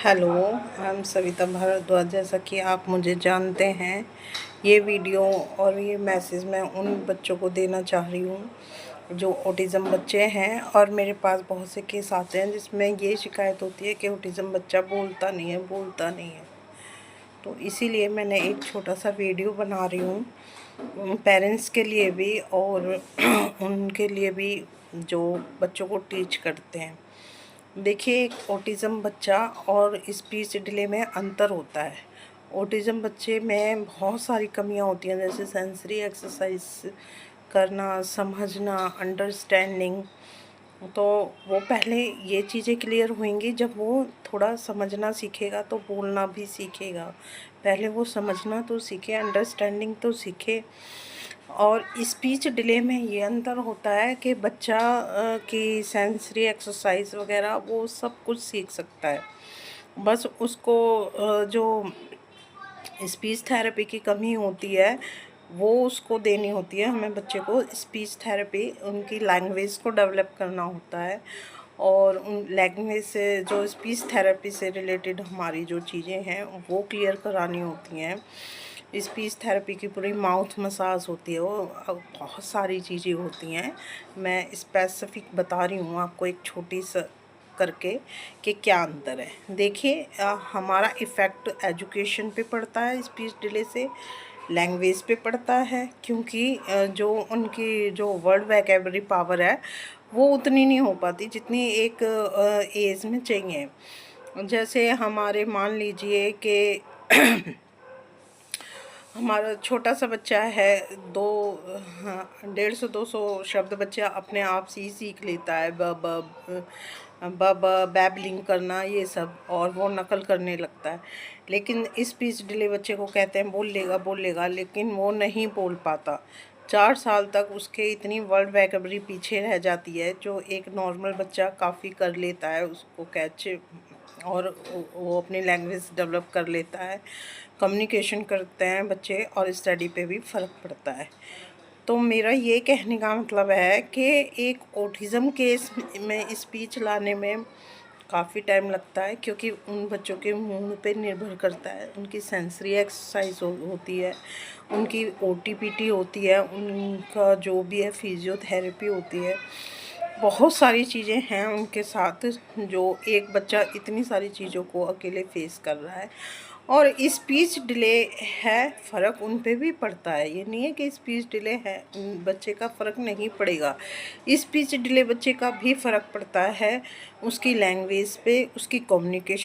Hello, I am Savita Bhardwaj. जैसा कि आप मुझे जानते हैं, ये वीडियो और ये मैसेज मैं उन बच्चों को देना चाह रही हूँ जो ऑटिज़म बच्चे हैं। और मेरे पास बहुत से केस आते हैं जिसमें ये शिकायत होती है कि ऑटिज़म बच्चा बोलता नहीं है। तो इसीलिए मैंने एक छोटा सा वीडियो बना रही हूँ पेरेंट्स के लिए भी और उनके लिए भी जो बच्चों को टीच करते हैं। देखिए, एक ऑटिज़म बच्चा और स्पीच डिले में अंतर होता है। ऑटिज़म बच्चे में बहुत सारी कमियां होती हैं, जैसे सेंसरी एक्सरसाइज करना, समझना, अंडरस्टैंडिंग। तो वो पहले ये चीज़ें क्लियर होंगी जब वो थोड़ा समझना सीखेगा तो बोलना भी सीखेगा। पहले वो समझना तो सीखे, अंडरस्टैंडिंग तो सीखे। और स्पीच डिले में ये अंतर होता है कि बच्चा की सेंसरी एक्सरसाइज वगैरह वो सब कुछ सीख सकता है, बस उसको जो स्पीच थेरेपी की कमी होती है वो उसको देनी होती है। हमें बच्चे को स्पीच थेरेपी, उनकी लैंग्वेज को डेवलप करना होता है और उन लैंग्वेज से जो स्पीच थेरेपी से रिलेटेड हमारी जो चीज़ें हैं वो क्लियर करानी होती हैं। स्पीच थेरेपी की पूरी माउथ मसाज होती है, वो बहुत सारी चीज़ें होती हैं। मैं स्पेसिफिक बता रही हूँ आपको एक छोटी सा करके कि क्या अंतर है। देखिए, हमारा इफ़ेक्ट एजुकेशन पे पड़ता है स्पीच डिले से, लैंग्वेज पे पड़ता है, क्योंकि जो उनकी जो वर्ड वैकेबलरी पावर है वो उतनी नहीं हो पाती जितनी एक एज में चाहिए। जैसे हमारे मान लीजिए कि हमारा छोटा सा बच्चा है, 150-200 शब्द बच्चा अपने आप से ही सीख लेता है। बैबलिंग करना ये सब, और वो नकल करने लगता है। लेकिन स्पीच डिले बच्चे को कहते हैं बोल लेगा, लेकिन वो नहीं बोल पाता। 4 साल तक उसके इतनी वर्ड वैकेबलरी पीछे रह जाती है जो एक नॉर्मल बच्चा काफ़ी कर लेता है, उसको कैच और वो अपनी लैंग्वेज डेवलप कर लेता है। कम्युनिकेशन करते हैं बच्चे और स्टडी पे भी फ़र्क पड़ता है। तो मेरा ये कहने का मतलब है कि एक ऑटिज़म केस में स्पीच लाने में काफ़ी टाइम लगता है, क्योंकि उन बच्चों के मूड पे निर्भर करता है। उनकी सेंसरी एक्सरसाइज होती है, उनकी ओटीपीटी होती है, उनका जो भी है फिजियोथेरेपी होती है। बहुत सारी चीज़ें हैं उनके साथ, जो एक बच्चा इतनी सारी चीज़ों को अकेले फेस कर रहा है। और स्पीच डिले है, फ़र्क उन पे भी पड़ता है। ये नहीं है कि स्पीच डिले है बच्चे का फ़र्क नहीं पड़ेगा। स्पीच डिले बच्चे का भी फ़र्क पड़ता है उसकी लैंग्वेज पे, उसकी कम्युनिकेशन